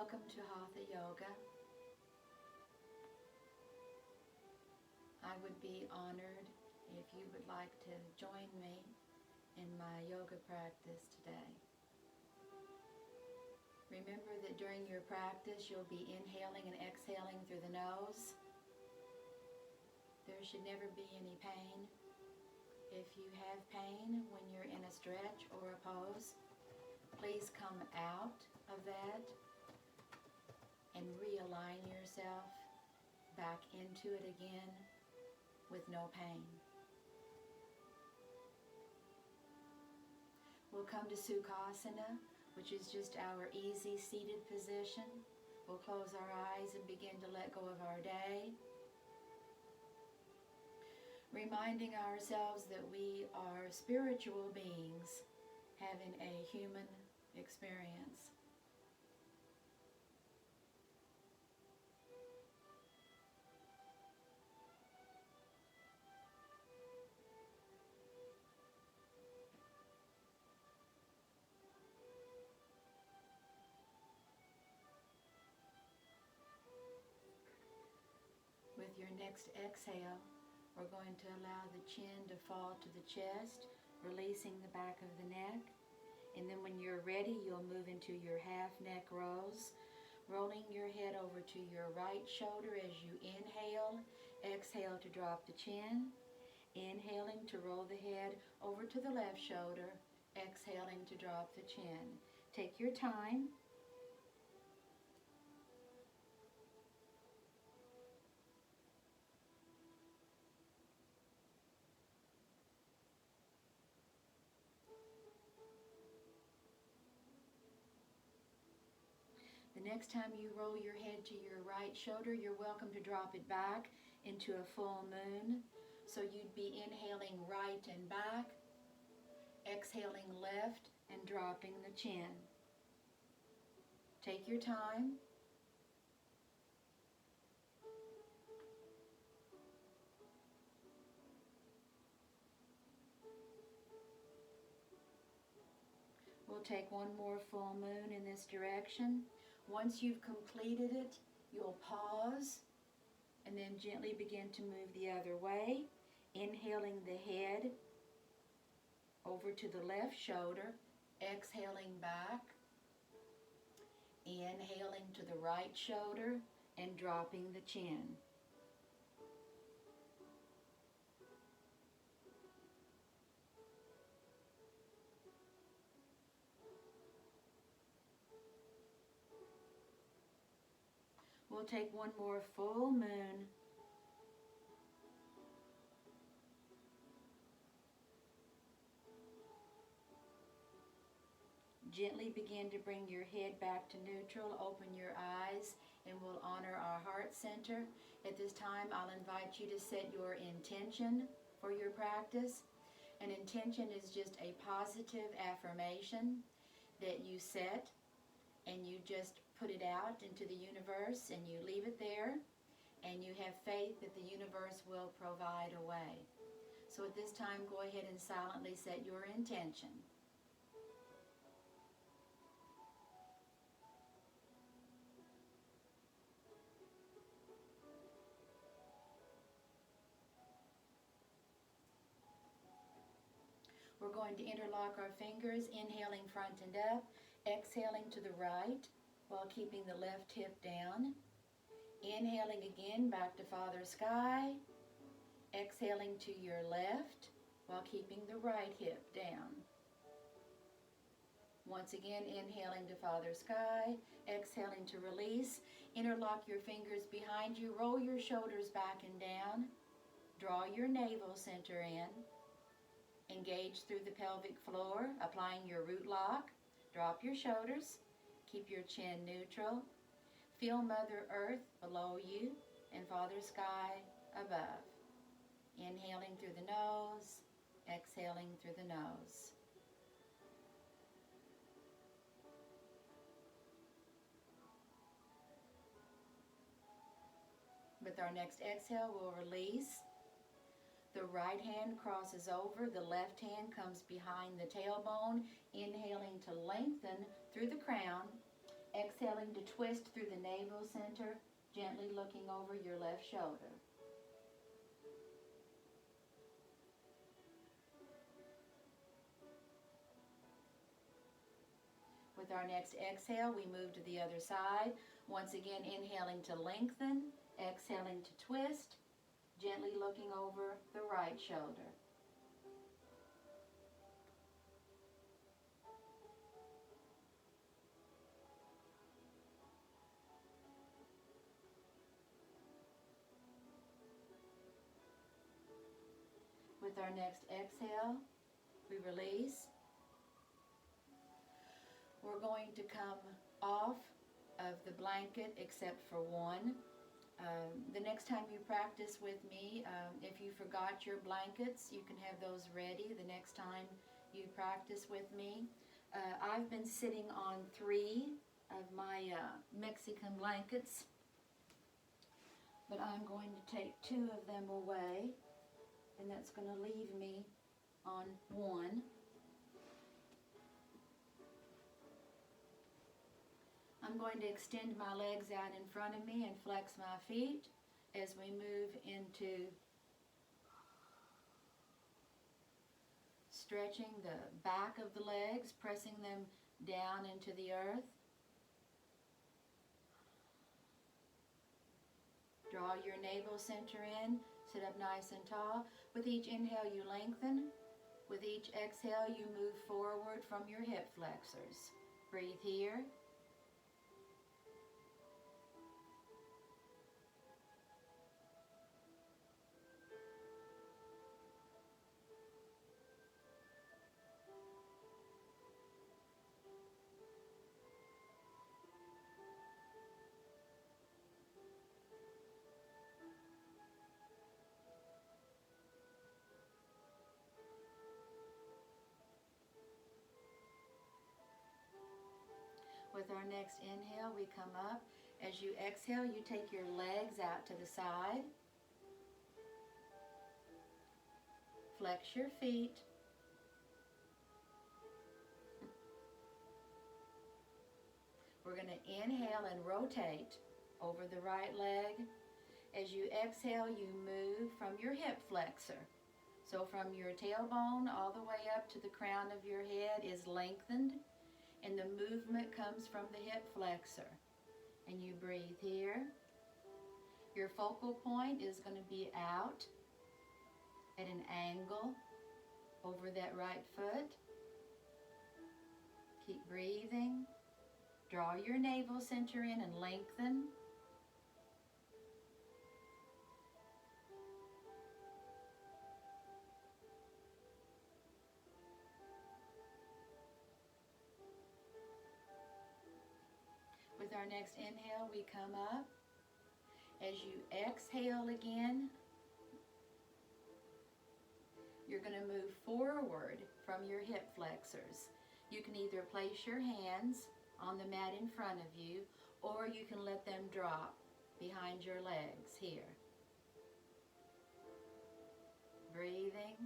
Welcome to Hatha Yoga. I would be honored if you would like to join me in my yoga practice today. Remember that during your practice you'll be inhaling and exhaling through the nose. There should never be any pain. If you have pain when you're in a stretch or a pose, please come out of that and realign yourself back into it again with no pain. We'll come to Sukhasana, which is just our easy seated position. We'll close our eyes and begin to let go of our day, reminding ourselves that we are spiritual beings having a human experience. With your next exhale, we're going to allow the chin to fall to the chest, releasing the back of the neck. And then when you're ready, you'll move into your half neck rolls, rolling your head over to your right shoulder as you inhale. Exhale to drop the chin. Inhaling to roll the head over to the left shoulder. Exhaling to drop the chin. Take your time. The next time you roll your head to your right shoulder, you're welcome to drop it back into a full moon. So you'd be inhaling right and back, exhaling left and dropping the chin. Take your time. We'll take one more full moon in this direction. Once you've completed it, you'll pause and then gently begin to move the other way, inhaling the head over to the left shoulder, exhaling back, inhaling to the right shoulder and dropping the chin. We'll take one more full moon. Gently begin to bring your head back to neutral. Open your eyes and we'll honor our heart center. At this time, I'll invite you to set your intention for your practice. An intention is just a positive affirmation that you set and you just put it out into the universe and you leave it there and you have faith that the universe will provide a way. So at this time, go ahead and silently set your intention. We're going to interlock our fingers, inhaling front and up, exhaling to the right while keeping the left hip down. Inhaling again back to Father Sky, exhaling to your left while keeping the right hip down. Once again, inhaling to Father Sky, exhaling to release. Interlock your fingers behind you, roll your shoulders back and down, draw your navel center in. Engage through the pelvic floor, applying your root lock. Drop your shoulders. Keep your chin neutral. Feel Mother Earth below you and Father Sky above. Inhaling through the nose, exhaling through the nose. With our next exhale, we'll release. The right hand crosses over, the left hand comes behind the tailbone, inhaling to lengthen through the crown, Exhaling to twist through the navel center, gently looking over your left shoulder. With our next exhale, we move to the other side. Once again, inhaling to lengthen, exhaling to twist, gently looking over the right shoulder. With our next exhale, we release. We're going to come off of the blanket except for one. The next time you practice with me, if you forgot your blankets, you can have those ready the next time you practice with me. I've been sitting on 3 of my Mexican blankets, but I'm going to take 2 of them away, and that's going to leave me on 1. I'm going to extend my legs out in front of me and flex my feet as we move into stretching the back of the legs, pressing them down into the earth. Draw your navel center in, sit up nice and tall. With each inhale, you lengthen. With each exhale, you move forward from your hip flexors. Breathe here. With our next inhale, we come up. As you exhale, you take your legs out to the side. Flex your feet. We're going to inhale and rotate over the right leg. As you exhale, you move from your hip flexor. So from your tailbone all the way up to the crown of your head is lengthened, and the movement comes from the hip flexor. And you breathe here. Your focal point is going to be out at an angle over that right foot. Keep breathing. Draw your navel center in and lengthen. With our next inhale, we come up. As you exhale again, you're going to move forward from your hip flexors. You can either place your hands on the mat in front of you, or you can let them drop behind your legs here. Breathing.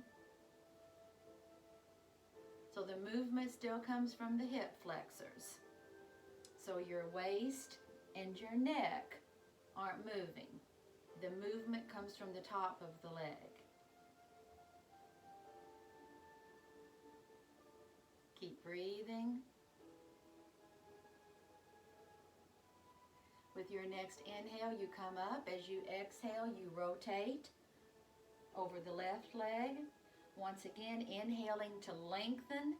So the movement still comes from the hip flexors. So your waist and your neck aren't moving. The movement comes from the top of the leg. Keep breathing. With your next inhale, you come up. As you exhale, you rotate over the left leg. Once again, inhaling to lengthen,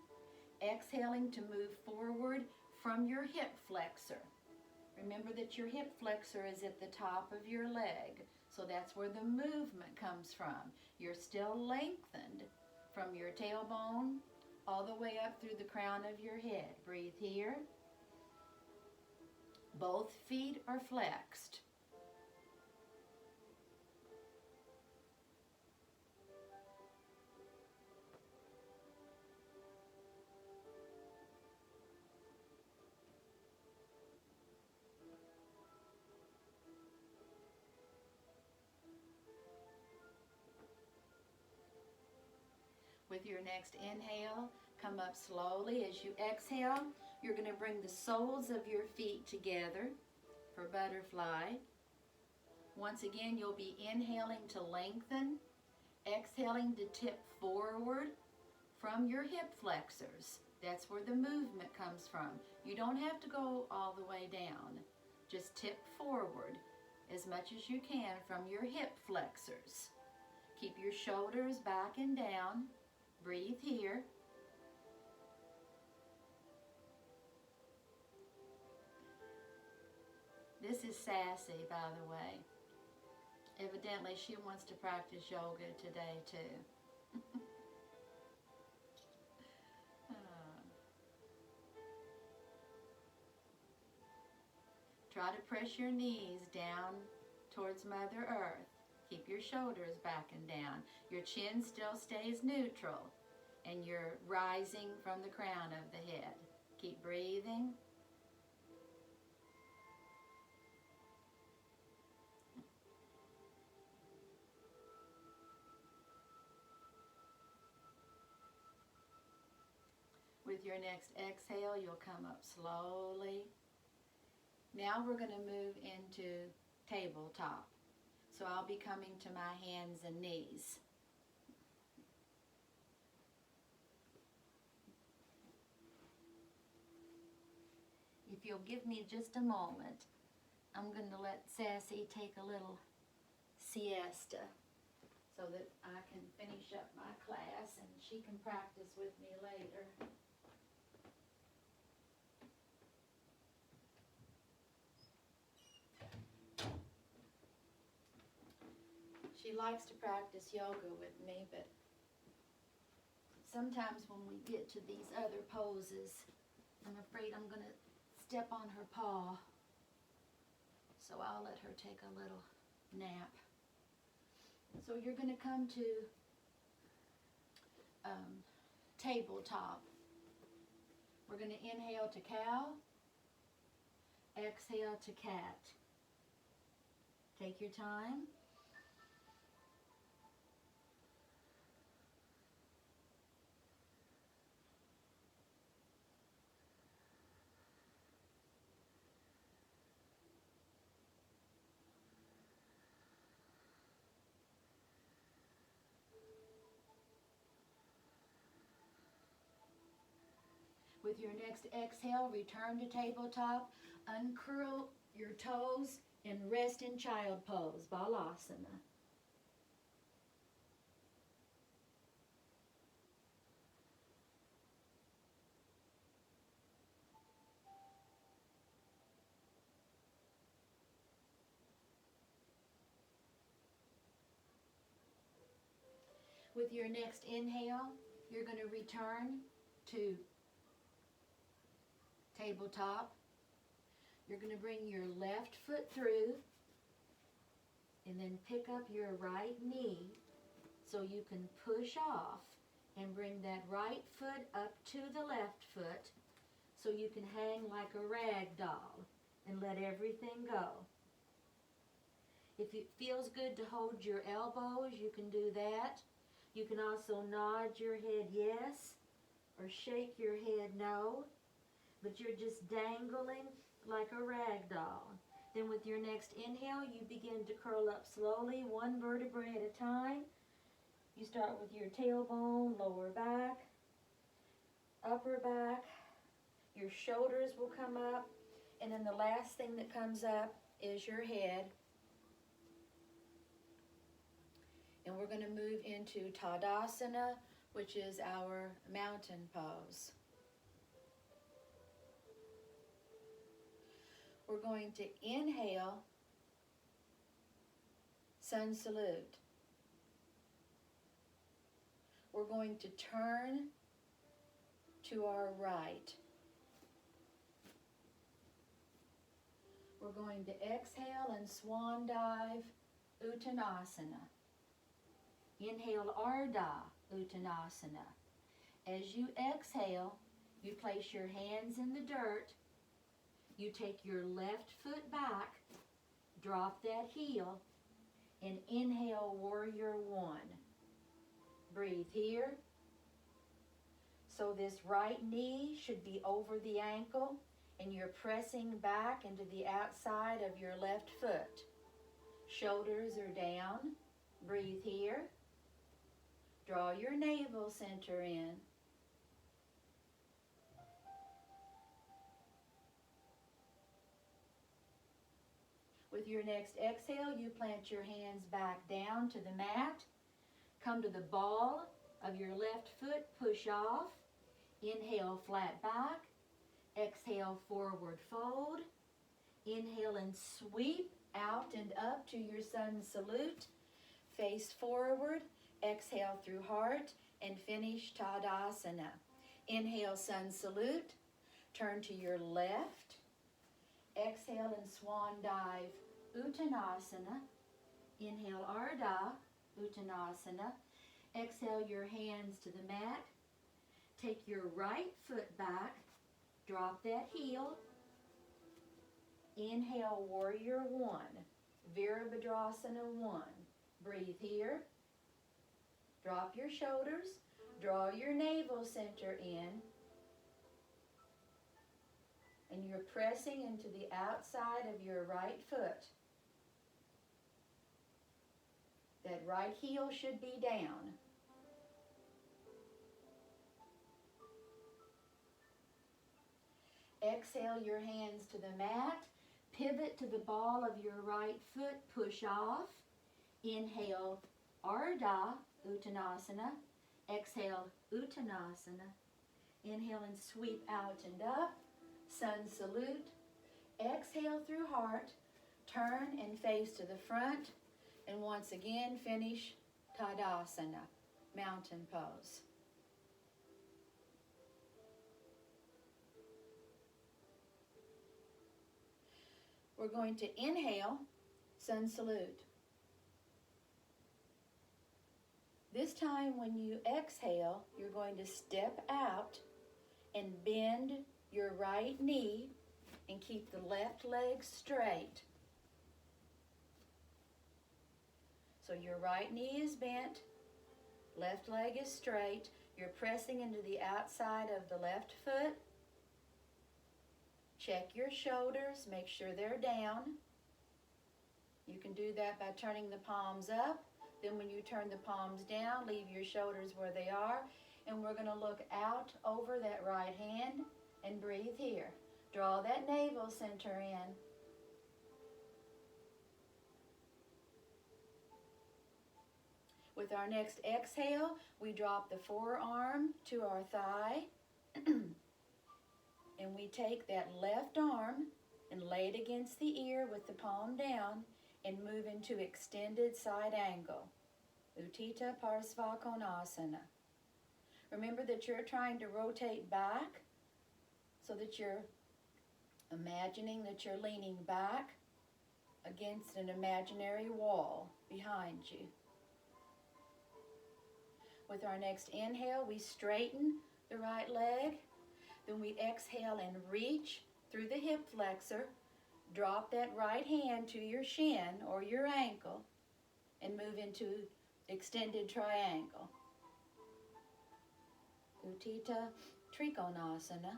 exhaling to move forward from your hip flexor. Remember that your hip flexor is at the top of your leg, so that's where the movement comes from. You're still lengthened from your tailbone all the way up through the crown of your head. Breathe here. Both feet are flexed. With your next inhale, come up slowly. As you exhale, You're going to bring the soles of your feet together for butterfly. Once again, you'll be inhaling to lengthen, exhaling to tip forward from your hip flexors. That's where the movement comes from. You don't have to go all the way down. Just tip forward as much as you can from your hip flexors. Keep your shoulders back and down. Breathe here. This is Sassy, by the way. Evidently, she wants to practice yoga today, too. Try to press your knees down towards Mother Earth. Keep your shoulders back and down. Your chin still stays neutral, and you're rising from the crown of the head. Keep breathing. With your next exhale, you'll come up slowly. Now we're going to move into tabletop. So I'll be coming to my hands and knees. If you'll give me just a moment, I'm going to let Sassy take a little siesta so that I can finish up my class and she can practice with me later. She likes to practice yoga with me, but sometimes when we get to these other poses, I'm afraid I'm going to step on her paw. So I'll let her take a little nap. So you're going to come to tabletop. We're going to inhale to cow, exhale to cat. Take your time. With your next exhale, return to tabletop, uncurl your toes, and rest in child pose, Balasana. With your next inhale, you're going to return to tabletop. You're going to bring your left foot through and then pick up your right knee so you can push off and bring that right foot up to the left foot so you can hang like a rag doll and let everything go. If it feels good to hold your elbows, you can do that. You can also nod your head yes or shake your head no. But you're just dangling like a rag doll. Then with your next inhale, you begin to curl up slowly, one vertebrae at a time. You start with your tailbone, lower back, upper back. Your shoulders will come up. And then the last thing that comes up is your head. And we're going to move into Tadasana, which is our mountain pose. We're going to inhale, sun salute. We're going to turn to our right. We're going to exhale and swan dive, Uttanasana. Inhale, Ardha Uttanasana. As you exhale, you place your hands in the dirt. You take your left foot back, drop that heel, and inhale, Warrior One. Breathe here. So this right knee should be over the ankle, and you're pressing back into the outside of your left foot. Shoulders are down. Breathe here. Draw your navel center in. With your next exhale, you plant your hands back down to the mat. Come to the ball of your left foot, push off. Inhale, flat back. Exhale, forward fold. Inhale and sweep out and up to your sun salute. Face forward. Exhale through heart and finish Tadasana. Inhale, sun salute. Turn to your left. Exhale and swan dive, Uttanasana. Inhale, Ardha, Uttanasana. Exhale your hands to the mat. Take your right foot back. Drop that heel. Inhale, Warrior One. Virabhadrasana 1. Breathe here. Drop your shoulders. Draw your navel center in. And you're pressing into the outside of your right foot. That right heel should be down. Exhale your hands to the mat. Pivot to the ball of your right foot. Push off. Inhale, Ardha, Uttanasana. Exhale, Uttanasana. Inhale and sweep out and up. Sun salute. Exhale through heart. Turn and face to the front. And once again, finish Tadasana, mountain pose. We're going to inhale, sun salute. This time when you exhale, you're going to step out and bend your right knee and keep the left leg straight. So your right knee is bent, left leg is straight. You're pressing into the outside of the left foot. Check your shoulders, make sure they're down. You can do that by turning the palms up. Then when you turn the palms down, leave your shoulders where they are. And we're going to look out over that right hand and breathe here. Draw that navel center in. With our next exhale, we drop the forearm to our thigh. And we take that left arm and lay it against the ear with the palm down and move into extended side angle. Utthita Parsvakonasana. Remember that you're trying to rotate back so that you're imagining that you're leaning back against an imaginary wall behind you. With our next inhale, we straighten the right leg. Then we exhale and reach through the hip flexor. Drop that right hand to your shin or your ankle and move into extended triangle. Utthita Trikonasana.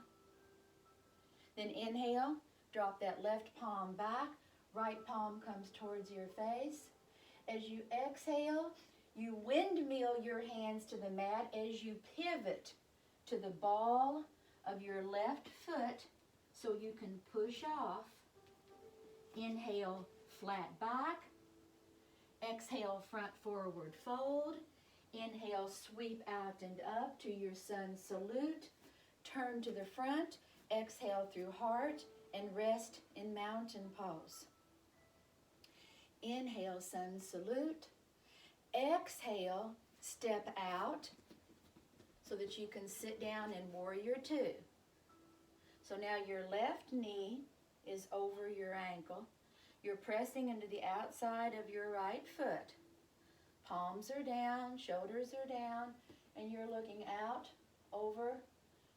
Then inhale, drop that left palm back. Right palm comes towards your face. As you exhale, you windmill your hands to the mat as you pivot to the ball of your left foot so you can push off. Inhale, flat back. Exhale, front forward fold. Inhale, sweep out and up to your sun salute. Turn to the front. Exhale through heart and rest in mountain pose. Inhale, sun salute. Exhale, step out so that you can sit down in warrior two. So now your left knee is over your ankle. You're pressing into the outside of your right foot. Palms are down, shoulders are down, and you're looking out over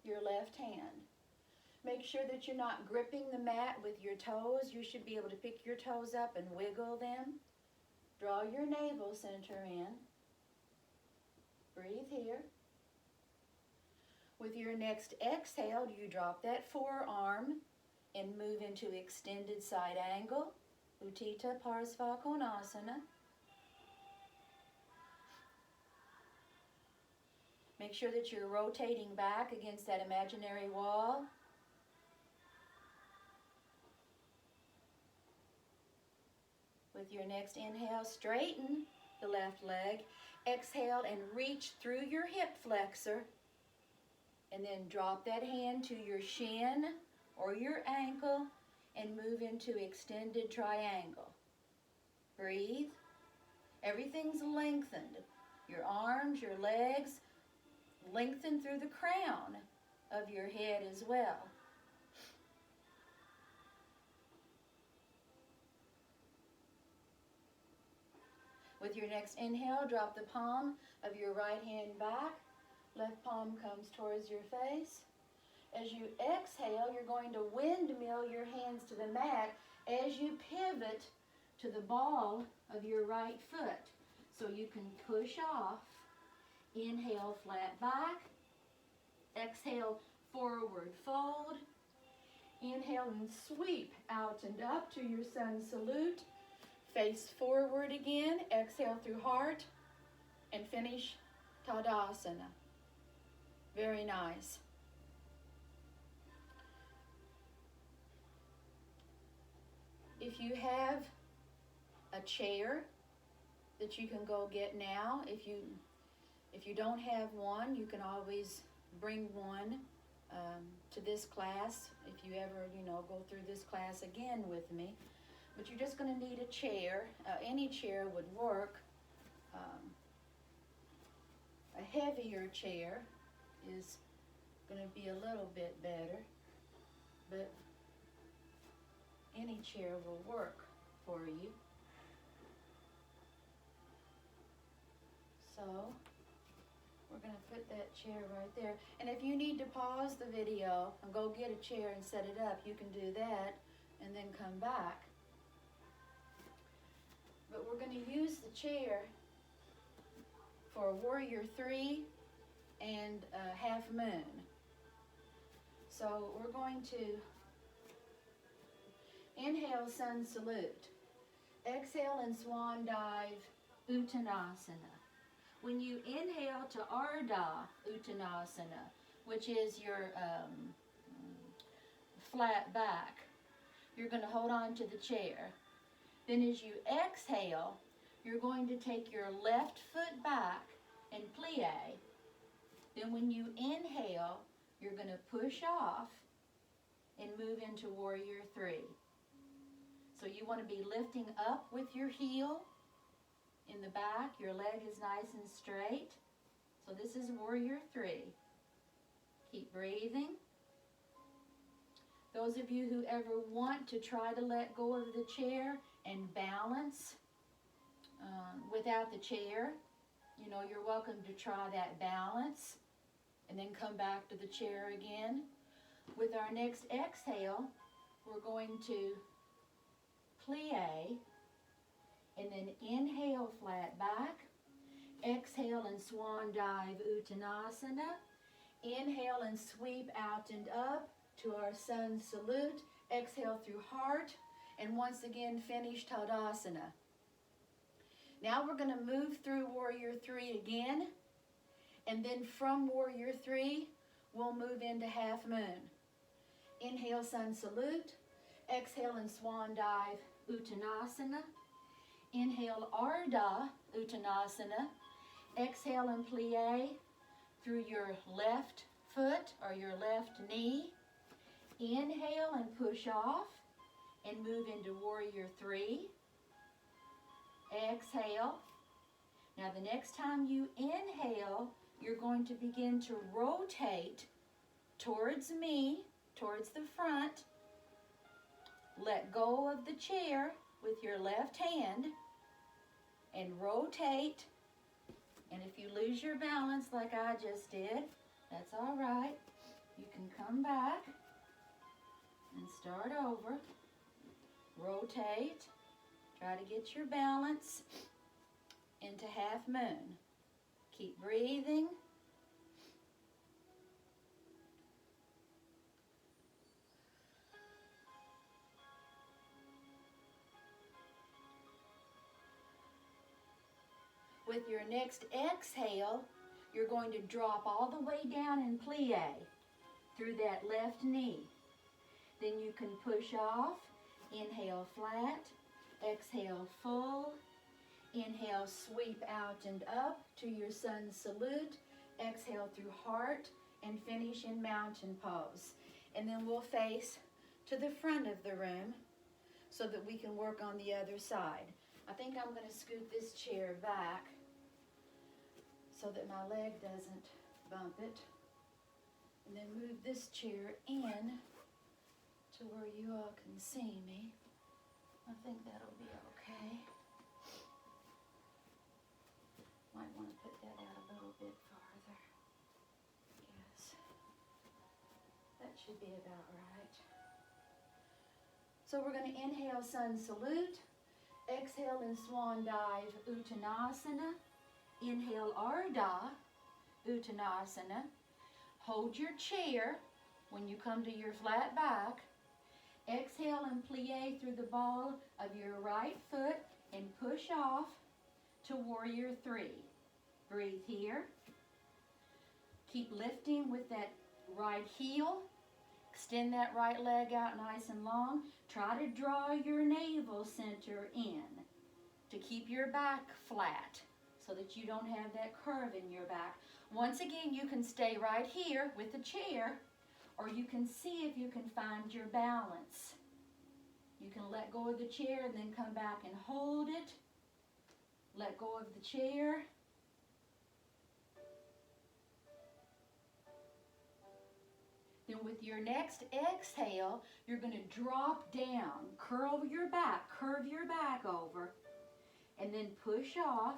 your left hand. Make sure that you're not gripping the mat with your toes. You should be able to pick your toes up and wiggle them. Draw your navel center in. Breathe here. With your next exhale, you drop that forearm and move into extended side angle, Utthita Parsvakonasana. Make sure that you're rotating back against that imaginary wall. With your next inhale, straighten the left leg. Exhale and reach through your hip flexor. And then drop that hand to your shin or your ankle and move into extended triangle. Breathe. Everything's lengthened. Your arms, your legs, lengthen through the crown of your head as well. With your next inhale, drop the palm of your right hand back. Left palm comes towards your face. As you exhale, you're going to windmill your hands to the mat as you pivot to the ball of your right foot. So you can push off. Inhale, flat back. Exhale, forward fold. Inhale and sweep out and up to your sun salute. Face forward again. Exhale through heart and finish Tadasana. Very nice. If you have a chair that you can go get now, if you don't have one, you can always bring one to this class if you ever, go through this class again with me. But you're just going to need a chair. Any chair would work. A heavier chair is going to be a little bit better, but any chair will work for you. So we're going to put that chair right there. And if you need to pause the video and go get a chair and set it up, you can do that and then come back. But we're going to use the chair for Warrior 3 and Half Moon. So we're going to inhale, Sun Salute. Exhale and Swan Dive, Uttanasana. When you inhale to Ardha Uttanasana, which is your flat back, you're going to hold on to the chair. Then as you exhale, you're going to take your left foot back and plie. Then when you inhale, you're going to push off and move into Warrior 3. So you want to be lifting up with your heel in the back. Your leg is nice and straight. So this is Warrior 3. Keep breathing. Those of you who ever want to try to let go of the chair and balance without the chair, you're welcome to try that balance and then come back to the chair again. With our next exhale, we're going to plie and then inhale, flat back. Exhale and Swan Dive Uttanasana. Inhale and sweep out and up to our Sun Salute. Exhale through heart. And once again, finish Tadasana. Now we're going to move through Warrior 3 again. And then from Warrior 3, we'll move into Half Moon. Inhale, Sun Salute. Exhale and Swan Dive Uttanasana. Inhale, Ardha Uttanasana. Exhale and plie through your left foot or your left knee. Inhale and push off and move into Warrior 3. Exhale. Now the next time you inhale, you're going to begin to rotate towards me, towards the front. Let go of the chair with your left hand and rotate. And if you lose your balance like I just did, that's all right. You can come back and start over. Rotate. Try to get your balance into Half Moon. Keep breathing. With your next exhale, you're going to drop all the way down in plie through that left knee. Then you can push off. Inhale flat, exhale full. Inhale, sweep out and up to your sun salute. Exhale through heart and finish in mountain pose. And then we'll face to the front of the room so that we can work on the other side. I think I'm going to scoot this chair back so that my leg doesn't bump it. And then move this chair in to where you all can see me. I think that'll be okay. Might want to put that out a little bit farther. Yes. That should be about right. So we're going to inhale sun salute. Exhale in swan dive uttanasana. Inhale ardha uttanasana. Hold your chair when you come to your flat back. Exhale and plie through the ball of your right foot and push off to warrior three. Breathe here. Keep lifting with that right heel. Extend that right leg out nice and long. Try to draw your navel center in to keep your back flat so that you don't have that curve in your back. Once again, you can stay right here with the chair, or you can see if you can find your balance. You can let go of the chair and then come back and hold it. Let go of the chair. Then with your next exhale, you're going to drop down, curve your back over, and then push off.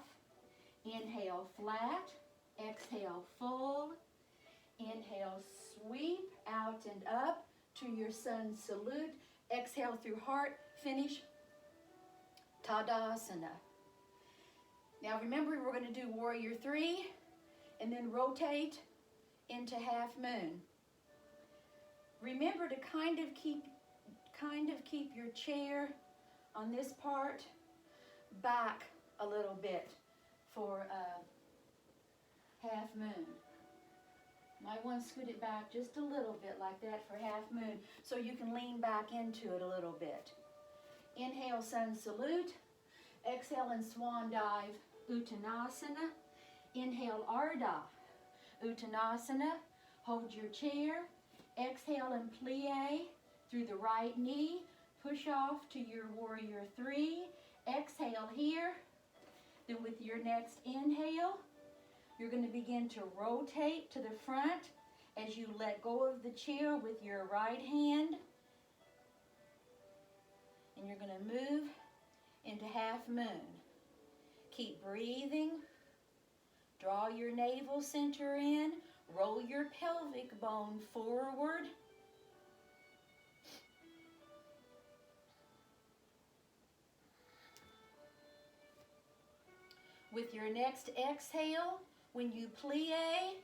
Inhale flat, exhale full. Inhale, sweep out and up to your sun salute. Exhale through heart, finish Tadasana. Now remember, we're going to do warrior three and then rotate into half moon. Remember to kind of keep your chair on this part back a little bit for half moon. Might want to scoot it back just a little bit like that for half moon so you can lean back into it a little bit. Inhale, sun salute. Exhale and swan dive, uttanasana. Inhale, ardha, uttanasana. Hold your chair. Exhale and plie through the right knee. Push off to your warrior three. Exhale here. Then with your next inhale, you're going to begin to rotate to the front as you let go of the chair with your right hand. And you're going to move into half moon. Keep breathing. Draw your navel center in. Roll your pelvic bone forward. With your next exhale, when you plie,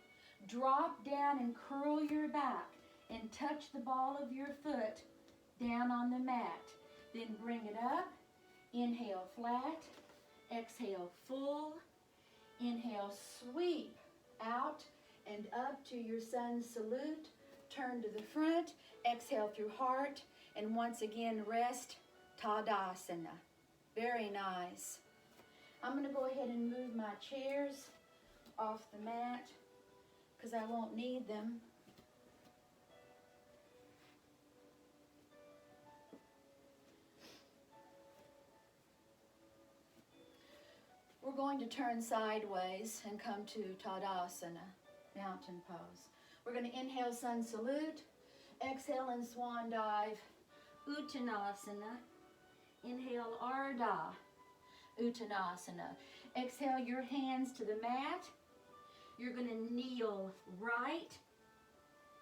drop down and curl your back and touch the ball of your foot down on the mat. Then bring it up. Inhale flat. Exhale full. Inhale, sweep out and up to your sun salute. Turn to the front. Exhale through heart. And once again, rest Tadasana. Very nice. I'm going to go ahead and move my chairs off the mat because I won't need them. We're going to turn sideways and come to Tadasana, mountain pose. We're going to inhale, sun salute. Exhale and swan dive, uttanasana. Inhale, ardha, uttanasana. Exhale your hands to the mat. You're going to kneel right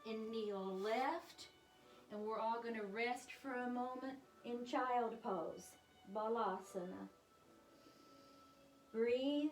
and kneel left. And we're all going to rest for a moment in child pose, balasana. Breathe.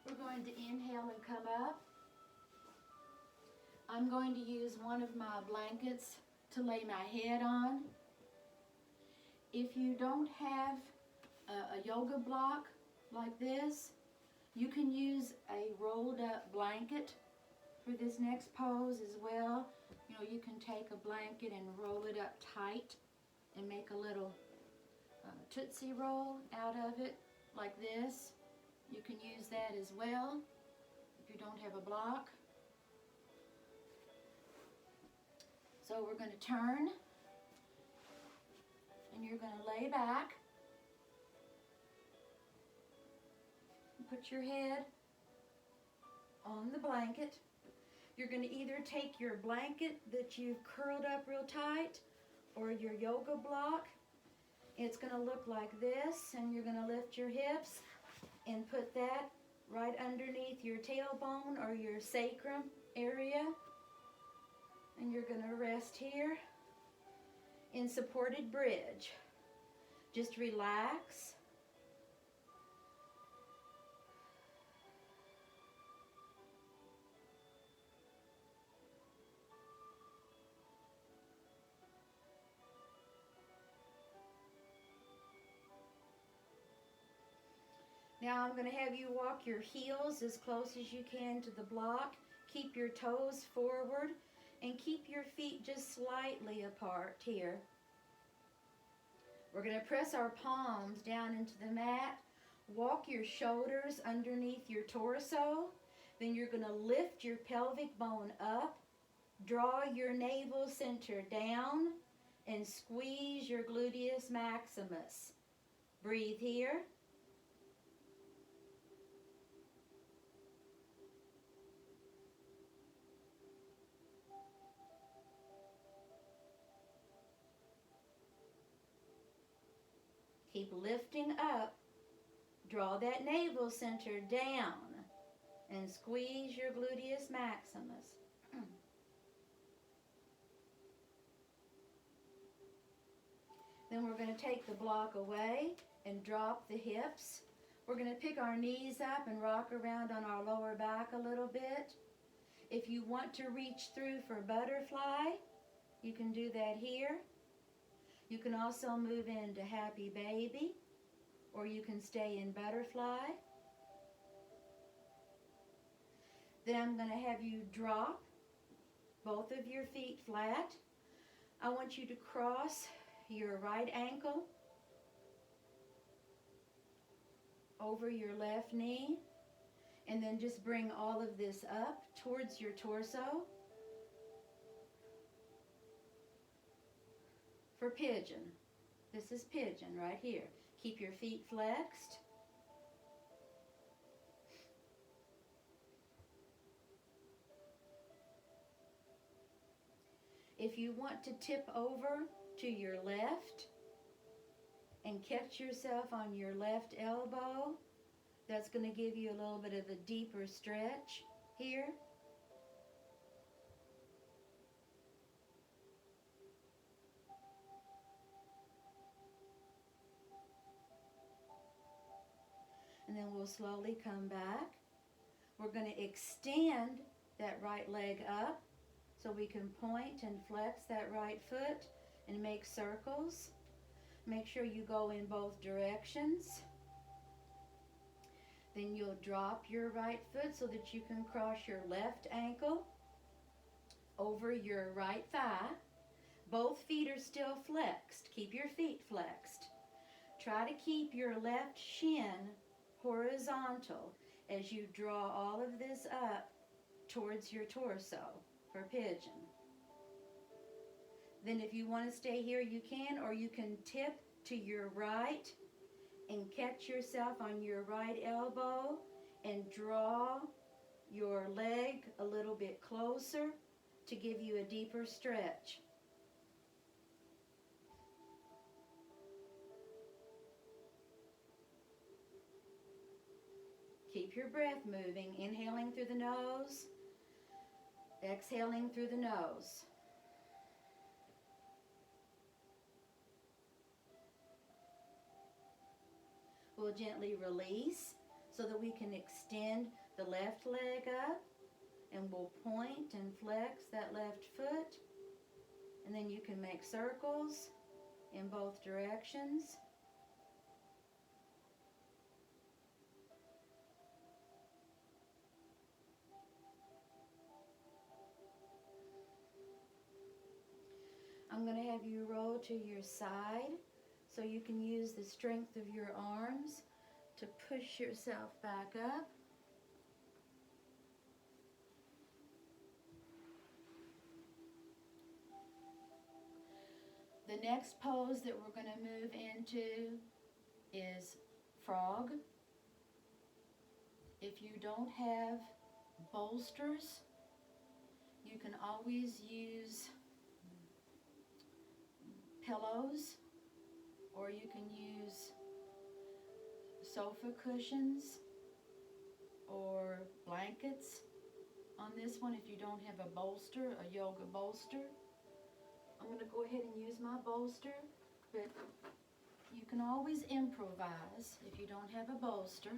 We're going to inhale and come up. I'm going to use one of my blankets to lay my head on. If you don't have a yoga block like this, you can use a rolled up blanket for this next pose as well. You know, you can take a blanket and roll it up tight and make a little Tootsie Roll out of it like this. You can use that as well if you don't have a block. So we're going to turn, and you're going to lay back. Put your head on the blanket. You're going to either take your blanket that you've curled up real tight or your yoga block. It's going to look like this, and you're going to lift your hips and put that right underneath your tailbone or your sacrum area. And you're going to rest here in supported bridge. Just relax. Now I'm going to have you walk your heels as close as you can to the block. Keep your toes forward and keep your feet just slightly apart here. We're going to press our palms down into the mat. Walk your shoulders underneath your torso. Then you're going to lift your pelvic bone up. Draw your navel center down and squeeze your gluteus maximus. Breathe here. Keep lifting up. Draw that navel center down and squeeze your gluteus maximus. Then we're going to take the block away and drop the hips. We're going to pick our knees up and rock around on our lower back a little bit. If you want to reach through for butterfly, you can do that here. You can also move into happy baby, or you can stay in butterfly. Then I'm going to have you drop both of your feet flat. I want you to cross your right ankle over your left knee, and then just bring all of this up towards your torso for pigeon. This is pigeon right here. Keep your feet flexed. If you want to tip over to your left and catch yourself on your left elbow, that's going to give you a little bit of a deeper stretch here. And then we'll slowly come back. We're going to extend that right leg up so we can point and flex that right foot and make circles. Make sure you go in both directions. Then you'll drop your right foot so that you can cross your left ankle over your right thigh. Both feet are still flexed. Keep your feet flexed. Try to keep your left shin horizontal as you draw all of this up towards your torso for pigeon. Then if you want to stay here, you can, or you can tip to your right and catch yourself on your right elbow and draw your leg a little bit closer to give you a deeper stretch. Keep your breath moving, inhaling through the nose, exhaling through the nose. We'll gently release so that we can extend the left leg up, and we'll point and flex that left foot, and then you can make circles in both directions. I'm going to have you roll to your side so you can use the strength of your arms to push yourself back up. The next pose that we're going to move into is frog. If you don't have bolsters, you can always use pillows, or you can use sofa cushions or blankets on this one if you don't have a bolster, a yoga bolster. I'm going to go ahead and use my bolster, but you can always improvise if you don't have a bolster.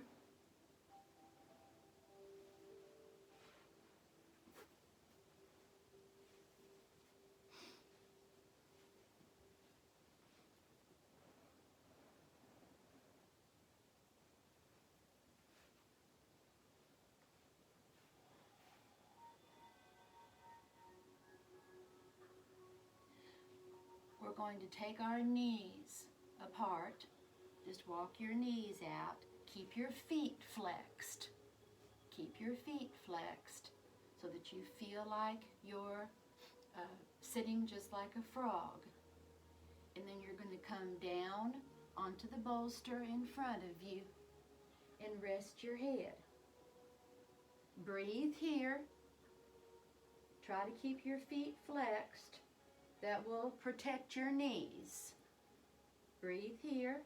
We're going to take our knees apart. Just walk your knees out. Keep your feet flexed. Keep your feet flexed so that you feel like you're sitting just like a frog. And then you're going to come down onto the bolster in front of you and rest your head. Breathe here. Try to keep your feet flexed. That will protect your knees. Breathe here.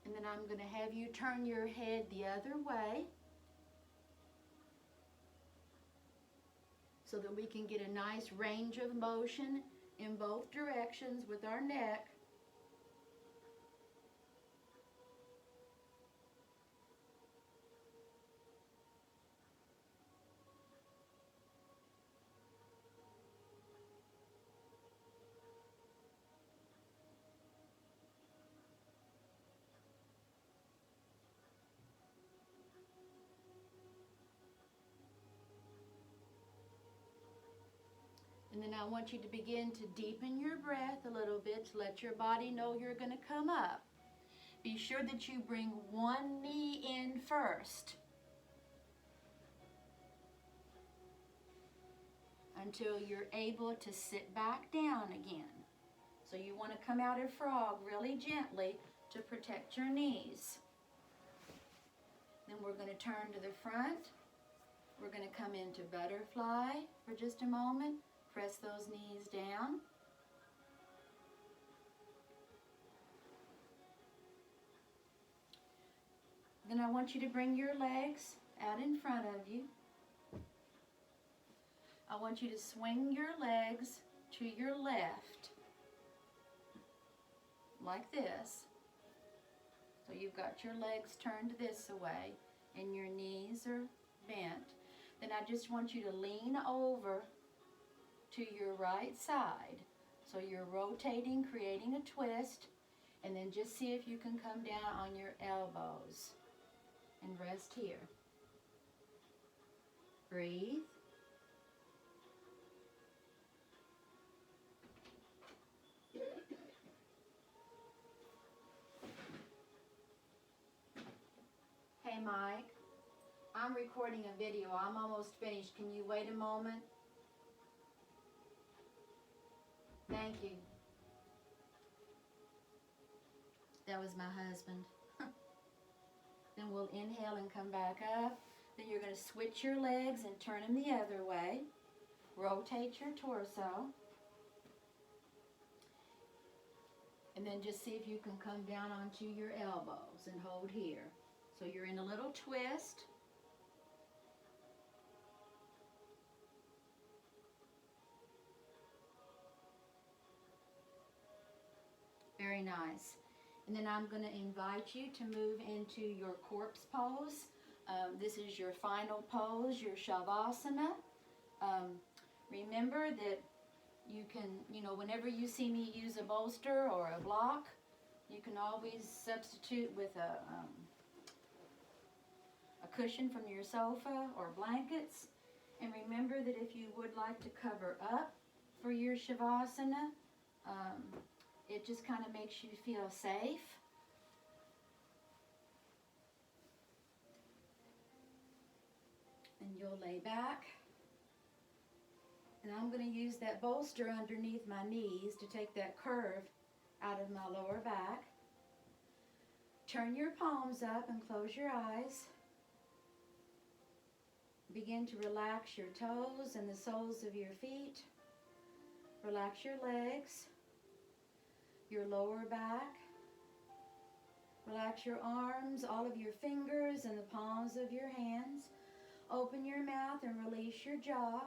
And then I'm going to have you turn your head the other way so that we can get a nice range of motion in both directions with our neck. And then I want you to begin to deepen your breath a little bit to let your body know you're going to come up. Be sure that you bring one knee in first until you're able to sit back down again. So you want to come out of frog really gently to protect your knees. Then we're going to turn to the front. We're going to come into butterfly for just a moment. Press those knees down. Then I want you to bring your legs out in front of you. I want you to swing your legs to your left, like this. So you've got your legs turned this way and your knees are bent. Then I just want you to lean over to your right side. So you're rotating, creating a twist, and then just see if you can come down on your elbows and rest here. Breathe. Hey Mike, I'm recording a video. I'm almost finished. Can you wait a moment? Thank you. That was my husband. Then we'll inhale and come back up. Then you're going to switch your legs and turn them the other way. Rotate your torso. And then just see if you can come down onto your elbows and hold here. So you're in a little twist. Very nice. And then I'm going to invite you to move into your corpse pose. This is your final pose, your Shavasana. Remember that you can, whenever you see me use a bolster or a block, you can always substitute with a cushion from your sofa or blankets. And remember that if you would like to cover up for your Shavasana, it just kind of makes you feel safe. And you'll lay back. And I'm going to use that bolster underneath my knees to take that curve out of my lower back. Turn your palms up and close your eyes. Begin to relax your toes and the soles of your feet. Relax your legs, your lower back. Relax your arms, all of your fingers and the palms of your hands. Open your mouth and release your jaw.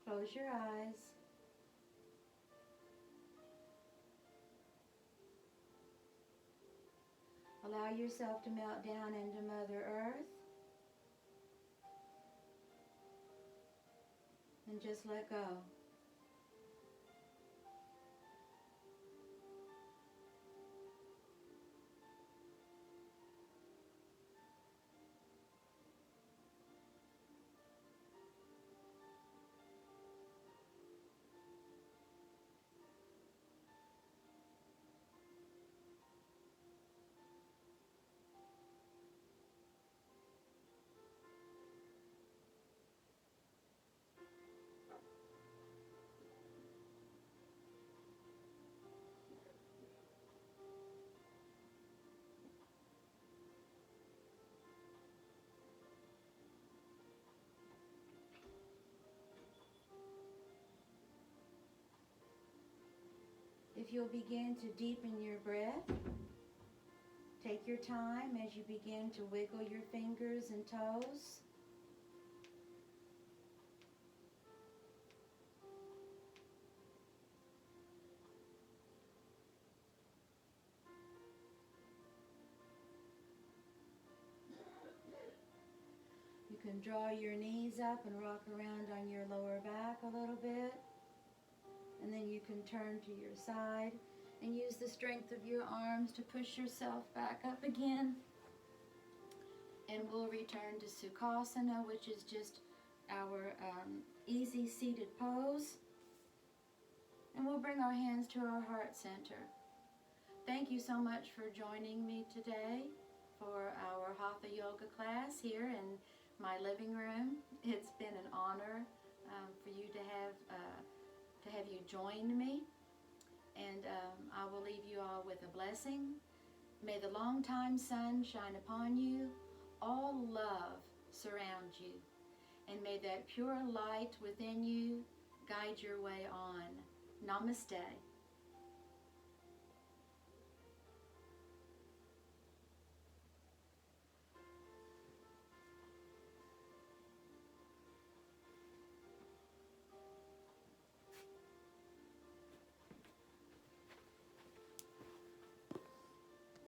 Close your eyes. Allow yourself to melt down into Mother Earth. And just let go. If you'll begin to deepen your breath, take your time as you begin to wiggle your fingers and toes. You can draw your knees up and rock around on your lower back a little bit. And then you can turn to your side and use the strength of your arms to push yourself back up again. And we'll return to Sukhasana, which is just our easy seated pose. And we'll bring our hands to our heart center. Thank you so much for joining me today for our Hatha Yoga class here in my living room. It's been an honor for you to have you join me, and I will leave you all with a blessing. May the long-time sun shine upon you, all love surround you, and may that pure light within you guide your way on. Namaste.